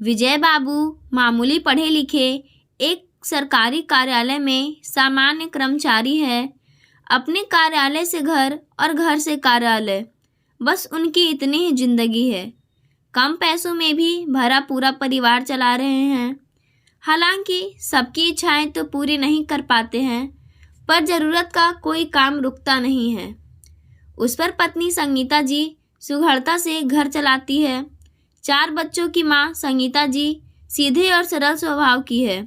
विजय बाबू मामूली पढ़े लिखे एक सरकारी कार्यालय में सामान्य कर्मचारी है। अपने कार्यालय से घर और घर से कार्यालय, बस उनकी इतनी ही जिंदगी है। कम पैसों में भी भरा पूरा परिवार चला रहे हैं। हालांकि सबकी इच्छाएं तो पूरी नहीं कर पाते हैं, पर ज़रूरत का कोई काम रुकता नहीं है। उस पर पत्नी संगीता जी सुघड़ता से घर चलाती है। 4 बच्चों की माँ संगीता जी सीधे और सरल स्वभाव की है।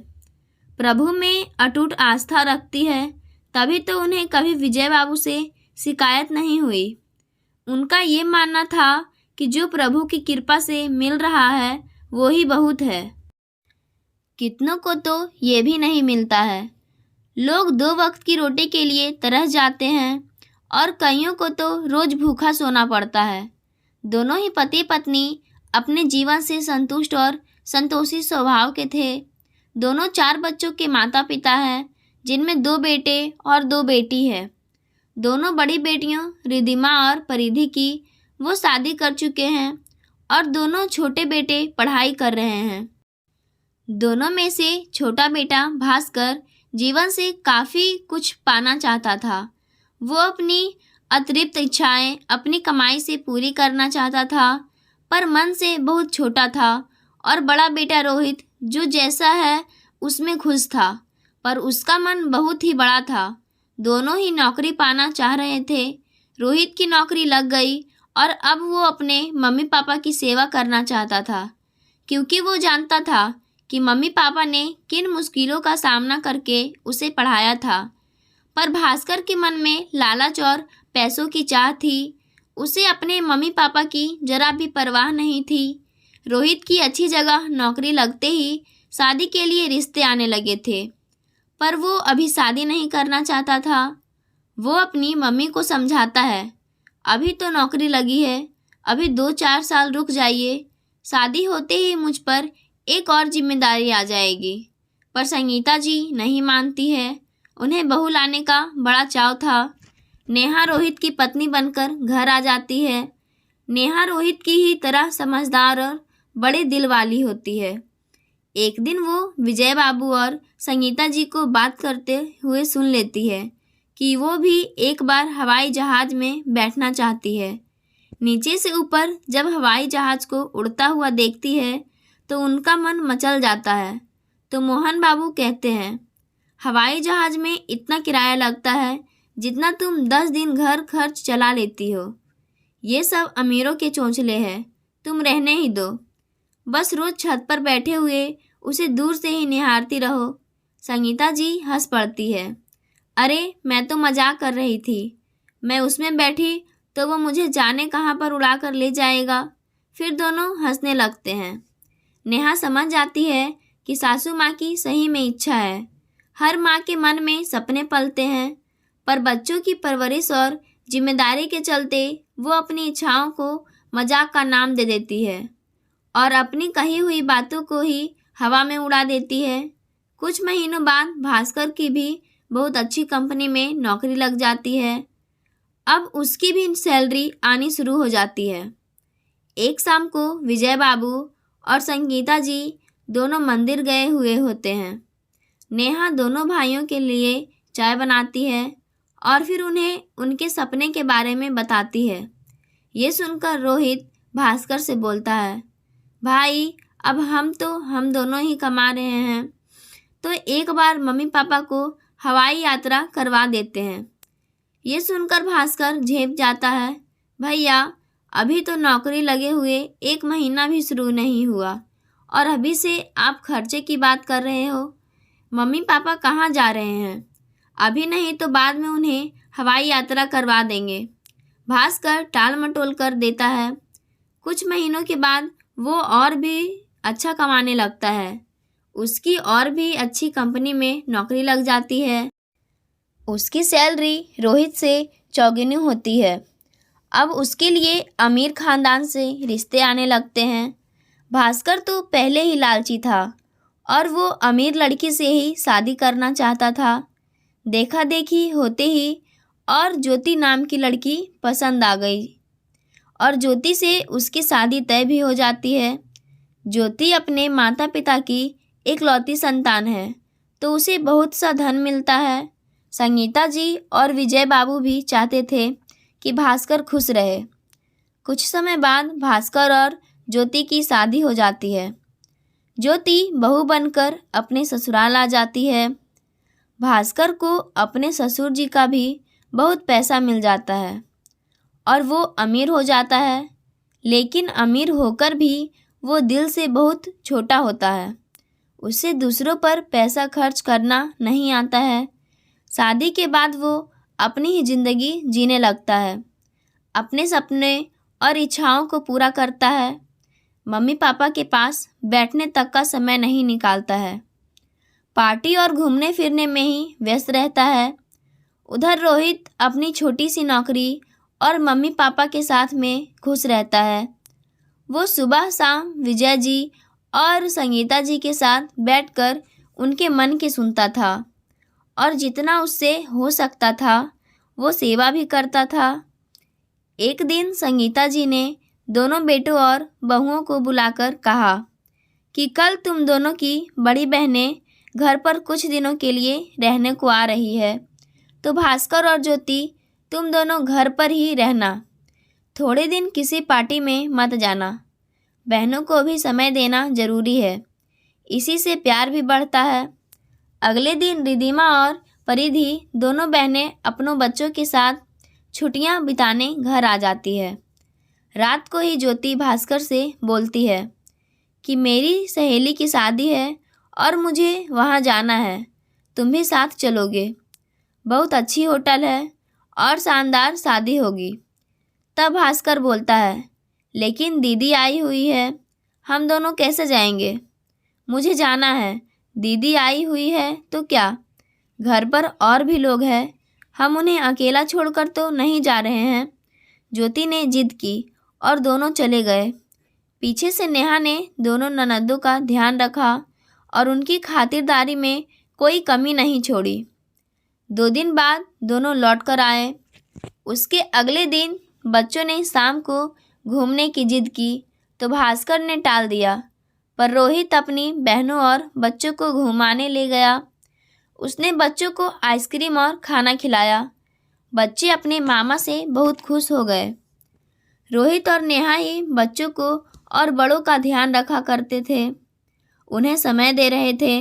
प्रभु में अटूट आस्था रखती है, तभी तो उन्हें कभी विजय बाबू से शिकायत नहीं हुई। उनका ये मानना था कि जो प्रभु की कृपा से मिल रहा है वो ही बहुत है। कितनों को तो ये भी नहीं मिलता है। लोग 2 वक्त की रोटी के लिए तरस जाते हैं और कईयों को तो रोज भूखा सोना पड़ता है। दोनों ही पति पत्नी अपने जीवन से संतुष्ट और संतोषी स्वभाव के थे। दोनों 4 बच्चों के माता पिता हैं, जिनमें 2 बेटे और 2 बेटी है। दोनों बड़ी बेटियों रिधिमा और परिधि की वो शादी कर चुके हैं और दोनों छोटे बेटे पढ़ाई कर रहे हैं। दोनों में से छोटा बेटा भास्कर जीवन से काफ़ी कुछ पाना चाहता था। वो अपनी अतिरिक्त इच्छाएं अपनी कमाई से पूरी करना चाहता था, पर मन से बहुत छोटा था। और बड़ा बेटा रोहित जो जैसा है उसमें खुश था, पर उसका मन बहुत ही बड़ा था। दोनों ही नौकरी पाना चाह रहे थे। रोहित की नौकरी लग गई और अब वो अपने मम्मी पापा की सेवा करना चाहता था, क्योंकि वो जानता था कि मम्मी पापा ने किन मुश्किलों का सामना करके उसे पढ़ाया था। पर भास्कर के मन में लालच और पैसों की चाह थी। उसे अपने मम्मी पापा की जरा भी परवाह नहीं थी। रोहित की अच्छी जगह नौकरी लगते ही शादी के लिए रिश्ते आने लगे थे, पर वो अभी शादी नहीं करना चाहता था। वो अपनी मम्मी को समझाता है, अभी तो नौकरी लगी है, अभी 2-4 साल रुक जाइए, शादी होते ही मुझ पर एक और जिम्मेदारी आ जाएगी। पर संगीता जी नहीं मानती है। उन्हें बहू लाने का बड़ा चाव था। नेहा रोहित की पत्नी बनकर घर आ जाती है। नेहा रोहित की ही तरह समझदार और बड़े दिल वाली होती है। एक दिन वो विजय बाबू और संगीता जी को बात करते हुए सुन लेती है कि वो भी एक बार हवाई जहाज़ में बैठना चाहती है। नीचे से ऊपर जब हवाई जहाज़ को उड़ता हुआ देखती है तो उनका मन मचल जाता है। तो मोहन बाबू कहते हैं, हवाई जहाज़ में इतना किराया लगता है जितना तुम 10 दिन घर खर्च चला लेती हो। ये सब अमीरों के चोंचले हैं, तुम रहने ही दो। बस रोज़ छत पर बैठे हुए उसे दूर से ही निहारती रहो। संगीता जी हंस पड़ती है, अरे मैं तो मजाक कर रही थी। मैं उसमें बैठी तो वो मुझे जाने कहाँ पर उड़ा कर ले जाएगा। फिर दोनों हंसने लगते हैं। नेहा समझ जाती है कि सासू माँ की सही में इच्छा है। हर माँ के मन में सपने पलते हैं, पर बच्चों की परवरिश और जिम्मेदारी के चलते वो अपनी इच्छाओं को मजाक का नाम दे देती है और अपनी कही हुई बातों को ही हवा में उड़ा देती है। कुछ महीनों बाद भास्कर की भी बहुत अच्छी कंपनी में नौकरी लग जाती है। अब उसकी भी सैलरी आनी शुरू हो जाती है। एक शाम को विजय बाबू और संगीता जी दोनों मंदिर गए हुए होते हैं। नेहा दोनों भाइयों के लिए चाय बनाती है और फिर उन्हें उनके सपने के बारे में बताती है। ये सुनकर रोहित भास्कर से बोलता है, भाई अब हम दोनों ही कमा रहे हैं, तो एक बार मम्मी पापा को हवाई यात्रा करवा देते हैं। ये सुनकर भास्कर झेप जाता है, भैया अभी तो नौकरी लगे हुए 1 महीना भी शुरू नहीं हुआ और अभी से आप खर्चे की बात कर रहे हो। मम्मी पापा कहाँ जा रहे हैं? अभी नहीं तो बाद में उन्हें हवाई यात्रा करवा देंगे। भास्कर टाल मटोल कर देता है। कुछ महीनों के बाद वो और भी अच्छा कमाने लगता है। उसकी और भी अच्छी कंपनी में नौकरी लग जाती है। उसकी सैलरी रोहित से चौगुनी होती है। अब उसके लिए अमीर खानदान से रिश्ते आने लगते हैं। भास्कर तो पहले ही लालची था और वो अमीर लड़की से ही शादी करना चाहता था। देखा देखी होते ही और ज्योति नाम की लड़की पसंद आ गई और ज्योति से उसकी शादी तय भी हो जाती है। ज्योति अपने माता पिता की इकलौती संतान है, तो उसे बहुत सा धन मिलता है। संगीता जी और विजय बाबू भी चाहते थे कि भास्कर खुश रहे। कुछ समय बाद भास्कर और ज्योति की शादी हो जाती है। ज्योति बहू बनकर अपने ससुराल आ जाती है। भास्कर को अपने ससुर जी का भी बहुत पैसा मिल जाता है और वो अमीर हो जाता है, लेकिन अमीर होकर भी वो दिल से बहुत छोटा होता है। उसे दूसरों पर पैसा खर्च करना नहीं आता है। शादी के बाद वो अपनी ही ज़िंदगी जीने लगता है, अपने सपने और इच्छाओं को पूरा करता है। मम्मी पापा के पास बैठने तक का समय नहीं निकालता है, पार्टी और घूमने फिरने में ही व्यस्त रहता है। उधर रोहित अपनी छोटी सी नौकरी और मम्मी पापा के साथ में खुश रहता है। वो सुबह शाम विजय जी और संगीता जी के साथ बैठकर उनके मन की सुनता था और जितना उससे हो सकता था वो सेवा भी करता था। एक दिन संगीता जी ने दोनों बेटों और बहुओं को बुलाकर कहा कि कल तुम दोनों की बड़ी बहनें घर पर कुछ दिनों के लिए रहने को आ रही है, तो भास्कर और ज्योति तुम दोनों घर पर ही रहना। थोड़े दिन किसी पार्टी में मत जाना। बहनों को भी समय देना जरूरी है, इसी से प्यार भी बढ़ता है। अगले दिन रिधिमा और परिधि दोनों बहनें अपनों बच्चों के साथ छुट्टियां बिताने घर आ जाती है। रात को ही ज्योति भास्कर से बोलती है कि मेरी सहेली की शादी है और मुझे वहाँ जाना है, तुम भी साथ चलोगे। बहुत अच्छी होटल है और शानदार शादी होगी। तब भास्कर बोलता है, लेकिन दीदी आई हुई है, हम दोनों कैसे जाएंगे? मुझे जाना है, दीदी आई हुई है तो क्या, घर पर और भी लोग हैं, हम उन्हें अकेला छोड़कर तो नहीं जा रहे हैं। ज्योति ने जिद की और दोनों चले गए। पीछे से नेहा ने दोनों ननदों का ध्यान रखा और उनकी खातिरदारी में कोई कमी नहीं छोड़ी। 2 दिन बाद दोनों लौट कर आए। उसके अगले दिन बच्चों ने शाम को घूमने की जिद की तो भास्कर ने टाल दिया, पर रोहित अपनी बहनों और बच्चों को घुमाने ले गया। उसने बच्चों को आइसक्रीम और खाना खिलाया। बच्चे अपने मामा से बहुत खुश हो गए। रोहित और नेहा ही बच्चों को और बड़ों का ध्यान रखा करते थे, उन्हें समय दे रहे थे।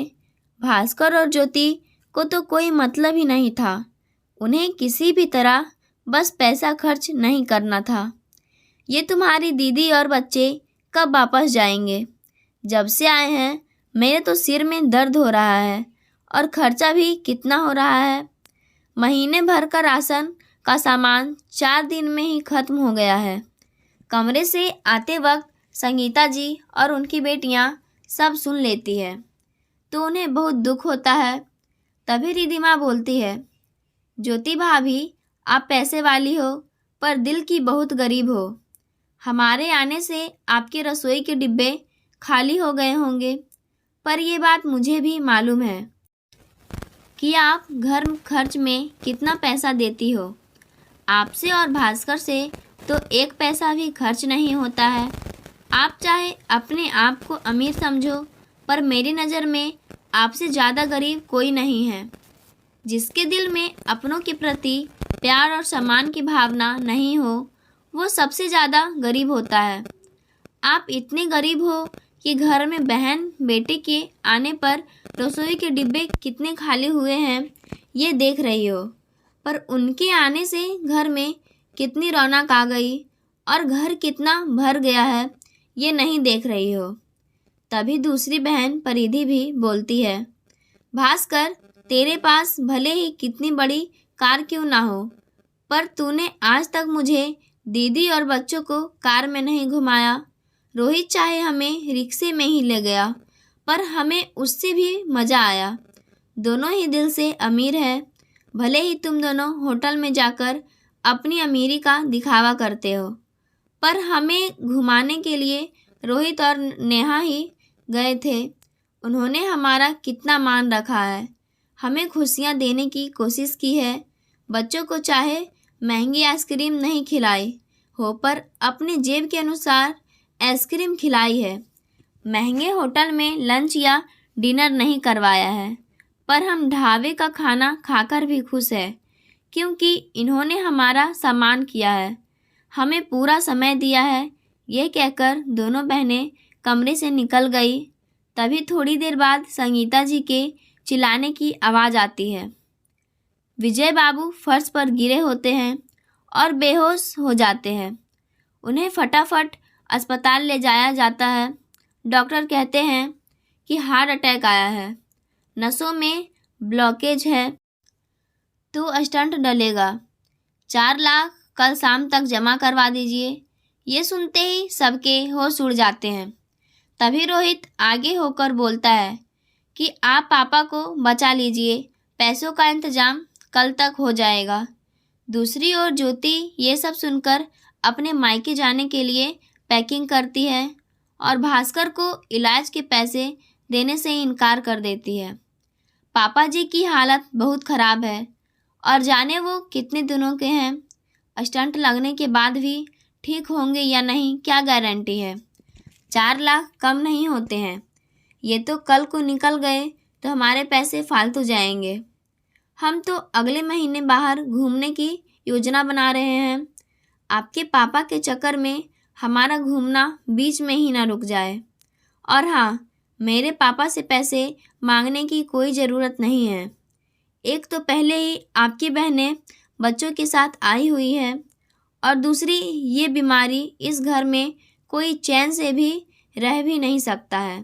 भास्कर और ज्योति को तो कोई मतलब ही नहीं था, उन्हें किसी भी तरह बस पैसा खर्च नहीं करना था। ये तुम्हारी दीदी और बच्चे कब वापस जाएंगे? जब से आए हैं मेरे तो सिर में दर्द हो रहा है और खर्चा भी कितना हो रहा है। महीने भर का राशन का सामान 4 दिन में ही खत्म हो गया है। कमरे से आते वक्त संगीता जी और उनकी बेटियां सब सुन लेती है तो उन्हें बहुत दुख होता है। तभी रिधिमा बोलती है, ज्योति भाभी, आप पैसे वाली हो पर दिल की बहुत गरीब हो। हमारे आने से आपके रसोई के डिब्बे खाली हो गए होंगे, पर ये बात मुझे भी मालूम है कि आप घर खर्च में कितना पैसा देती हो। आपसे और भास्कर से तो 1 पैसा भी खर्च नहीं होता है। आप चाहे अपने आप को अमीर समझो, पर मेरी नज़र में आपसे ज़्यादा गरीब कोई नहीं है। जिसके दिल में अपनों के प्रति प्यार और सम्मान की भावना नहीं हो, वो सबसे ज़्यादा गरीब होता है। आप इतने गरीब हो कि घर में बहन बेटे के आने पर रसोई के डिब्बे कितने खाली हुए हैं ये देख रही हो, पर उनके आने से घर में कितनी रौनक आ गई और घर कितना भर गया है ये नहीं देख रही हो। तभी दूसरी बहन परिधि भी बोलती है, भास्कर, तेरे पास भले ही कितनी बड़ी कार क्यों ना हो, पर तूने आज तक मुझे दीदी और बच्चों को कार में नहीं घुमाया। रोहित चाहे हमें रिक्शे में ही ले गया, पर हमें उससे भी मज़ा आया। दोनों ही दिल से अमीर है, भले ही तुम दोनों होटल में जाकर अपनी अमीरी का दिखावा करते हो, पर हमें घुमाने के लिए रोहित और नेहा ही गए थे। उन्होंने हमारा कितना मान रखा है, हमें खुशियाँ देने की कोशिश की है। बच्चों को चाहे महंगी आइसक्रीम नहीं खिलाई हो, पर अपने जेब के अनुसार आइसक्रीम खिलाई है। महंगे होटल में लंच या डिनर नहीं करवाया है, पर हम ढाबे का खाना खाकर भी खुश हैं, क्योंकि इन्होंने हमारा सम्मान किया है, हमें पूरा समय दिया है। यह कहकर दोनों बहनें कमरे से निकल गई। तभी थोड़ी देर बाद संगीता जी के चिल्लाने की आवाज़ आती है। विजय बाबू फर्श पर गिरे होते हैं और बेहोश हो जाते हैं। उन्हें फटाफट अस्पताल ले जाया जाता है। डॉक्टर कहते हैं कि हार्ट अटैक आया है, नसों में ब्लॉकेज है, तो स्टंट डलेगा। 4 लाख कल शाम तक जमा करवा दीजिए। ये सुनते ही सबके होश उड़ जाते हैं। तभी रोहित आगे होकर बोलता है कि आप पापा को बचा लीजिए, पैसों का इंतजाम कल तक हो जाएगा। दूसरी ओर ज्योति ये सब सुनकर अपने मायके जाने के लिए पैकिंग करती है और भास्कर को इलाज के पैसे देने से इनकार कर देती है। पापा जी की हालत बहुत ख़राब है और जाने वो कितने दिनों के हैं। स्टंट लगने के बाद भी ठीक होंगे या नहीं, क्या गारंटी है। 4 लाख कम नहीं होते हैं। ये तो कल को निकल गए तो हमारे पैसे फालतू जाएंगे। हम तो अगले महीने बाहर घूमने की योजना बना रहे हैं। आपके पापा के चक्कर में हमारा घूमना बीच में ही ना रुक जाए। और हाँ, मेरे पापा से पैसे मांगने की कोई ज़रूरत नहीं है। एक तो पहले ही आपकी बहनें बच्चों के साथ आई हुई है और दूसरी ये बीमारी, इस घर में कोई चैन से भी रह भी नहीं सकता है।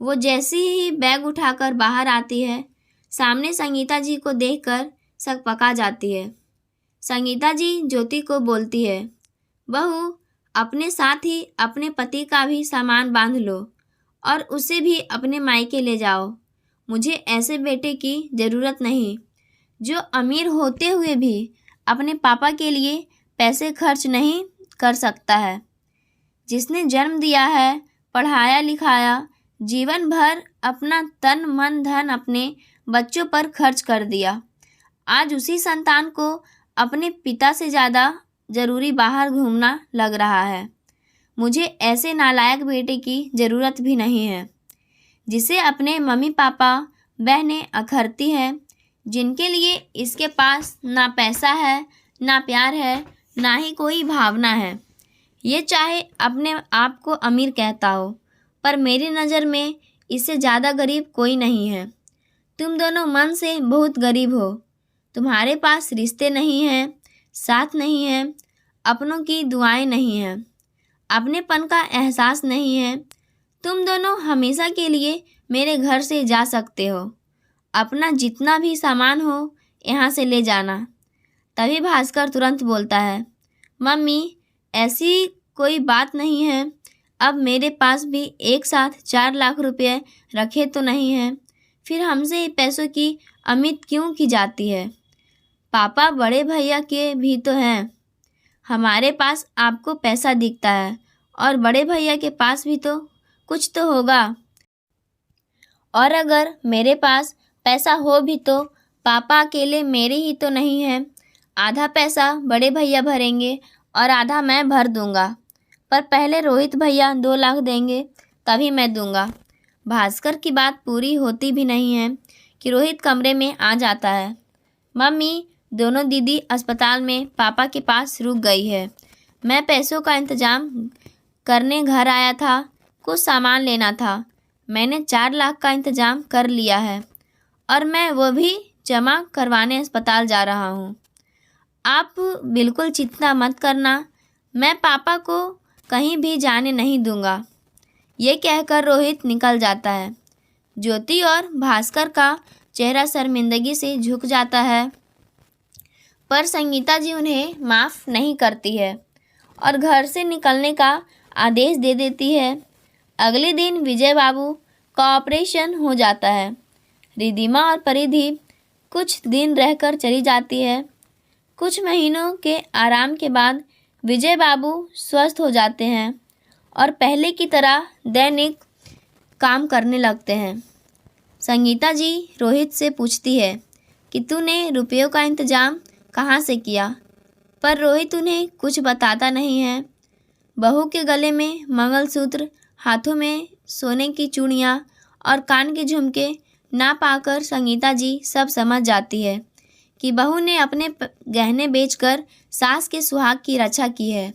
वो जैसे ही बैग उठाकर बाहर आती है, सामने संगीता जी को देखकर सकपका जाती है। संगीता जी ज्योति को बोलती है, बहू, अपने साथ ही अपने पति का भी सामान बांध लो और उसे भी अपने मायके ले जाओ। मुझे ऐसे बेटे की ज़रूरत नहीं जो अमीर होते हुए भी अपने पापा के लिए पैसे खर्च नहीं कर सकता है। जिसने जन्म दिया है, पढ़ाया लिखाया, जीवन भर अपना तन मन धन अपने बच्चों पर खर्च कर दिया, आज उसी संतान को अपने पिता से ज़्यादा ज़रूरी बाहर घूमना लग रहा है। मुझे ऐसे नालायक बेटे की ज़रूरत भी नहीं है, जिसे अपने मम्मी पापा बहनें अखरती हैं, जिनके लिए इसके पास ना पैसा है, ना प्यार है, ना ही कोई भावना है। ये चाहे अपने आप को अमीर कहता हो, पर मेरी नज़र में इससे ज़्यादा गरीब कोई नहीं है। तुम दोनों मन से बहुत गरीब हो। तुम्हारे पास रिश्ते नहीं हैं, साथ नहीं है, अपनों की दुआएं नहीं हैं, अपनेपन का एहसास नहीं है। तुम दोनों हमेशा के लिए मेरे घर से जा सकते हो। अपना जितना भी सामान हो यहाँ से ले जाना। तभी भास्कर तुरंत बोलता है, मम्मी, ऐसी कोई बात नहीं है। अब मेरे पास भी एक साथ 4 लाख रुपए रखे तो नहीं हैं, फिर हमसे पैसों की उम्मीद क्यों की जाती है। पापा बड़े भैया के भी तो हैं। हमारे पास आपको पैसा दिखता है और बड़े भैया के पास भी तो कुछ तो होगा। और अगर मेरे पास पैसा हो भी तो पापा अकेले मेरे ही तो नहीं है। आधा पैसा बड़े भैया भरेंगे और आधा मैं भर दूंगा, पर पहले रोहित भैया 2 लाख देंगे, तभी मैं दूंगा। भास्कर की बात पूरी होती भी नहीं है कि रोहित कमरे में आ जाता है। मम्मी, दोनों दीदी अस्पताल में पापा के पास रुक गई है। मैं पैसों का इंतज़ाम करने घर आया था, कुछ सामान लेना था। मैंने 4 लाख का इंतज़ाम कर लिया है और मैं वो भी जमा करवाने अस्पताल जा रहा हूँ। आप बिल्कुल चिंता मत करना, मैं पापा को कहीं भी जाने नहीं दूंगा। ये कहकर रोहित निकल जाता है। ज्योति और भास्कर का चेहरा शर्मिंदगी से झुक जाता है, पर संगीता जी उन्हें माफ़ नहीं करती है और घर से निकलने का आदेश दे देती है। अगले दिन विजय बाबू का ऑपरेशन हो जाता है। रिधिमा और परिधि कुछ दिन रहकर चली जाती है। कुछ महीनों के आराम के बाद विजय बाबू स्वस्थ हो जाते हैं और पहले की तरह दैनिक काम करने लगते हैं। संगीता जी रोहित से पूछती है कि तूने रुपयों का इंतज़ाम कहाँ से किया, पर रोहित उन्हें कुछ बताता नहीं है। बहू के गले में मंगलसूत्र, हाथों में सोने की चूड़ियाँ और कान के झुमके ना पाकर संगीता जी सब समझ जाती है कि बहू ने अपने गहने बेचकर सास के सुहाग की रक्षा की है।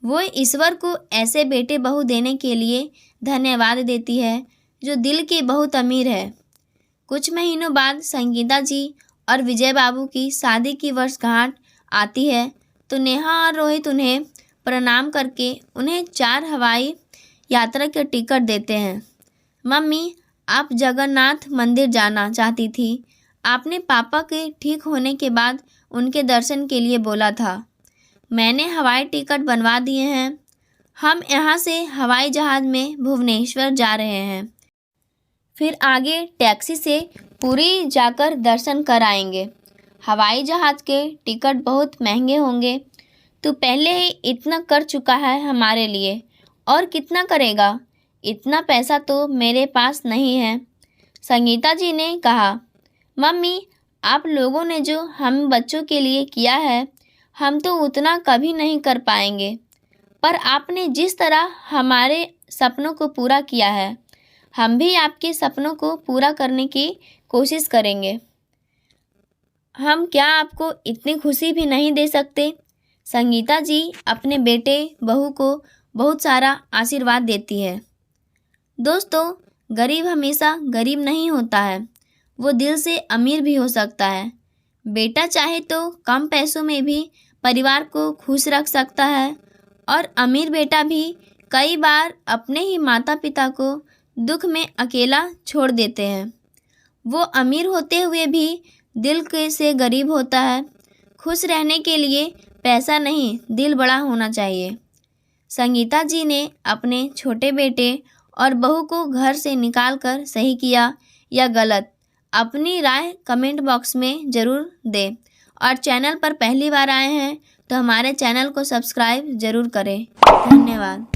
वो ईश्वर को ऐसे बेटे बहू देने के लिए धन्यवाद देती है जो दिल की बहुत अमीर है। कुछ महीनों बाद संगीता जी और विजय बाबू की शादी की वर्षगांठ आती है तो नेहा और रोहित उन्हें प्रणाम करके उन्हें 4 हवाई यात्रा के टिकट देते हैं। मम्मी, आप जगन्नाथ मंदिर जाना चाहती थी। आपने पापा के ठीक होने के बाद उनके दर्शन के लिए बोला था। मैंने हवाई टिकट बनवा दिए हैं। हम यहाँ से हवाई जहाज़ में भुवनेश्वर जा रहे हैं, फिर आगे टैक्सी से पुरी जाकर दर्शन कर आएंगे। हवाई जहाज़ के टिकट बहुत महंगे होंगे। तू पहले ही इतना कर चुका है हमारे लिए, और कितना करेगा? इतना पैसा तो मेरे पास नहीं है। संगीता जी ने कहा, मम्मी, आप लोगों ने जो हम बच्चों के लिए किया है, हम तो उतना कभी नहीं कर पाएंगे। पर आपने जिस तरह हमारे सपनों को पूरा किया है, हम भी आपके सपनों को पूरा करने की कोशिश करेंगे। हम क्या आपको इतनी खुशी भी नहीं दे सकते? संगीता जी अपने बेटे बहू को बहुत सारा आशीर्वाद देती है। दोस्तों, गरीब हमेशा गरीब नहीं होता है, वो दिल से अमीर भी हो सकता है। बेटा चाहे तो कम पैसों में भी परिवार को खुश रख सकता है, और अमीर बेटा भी कई बार अपने ही माता पिता को दुख में अकेला छोड़ देते हैं। वो अमीर होते हुए भी दिल से गरीब होता है। खुश रहने के लिए पैसा नहीं, दिल बड़ा होना चाहिए। संगीता जी ने अपने छोटे बेटे और बहू को घर से निकालकर सही किया या गलत, अपनी राय कमेंट बॉक्स में ज़रूर दें। और चैनल पर पहली बार आए हैं तो हमारे चैनल को सब्सक्राइब ज़रूर करें। धन्यवाद।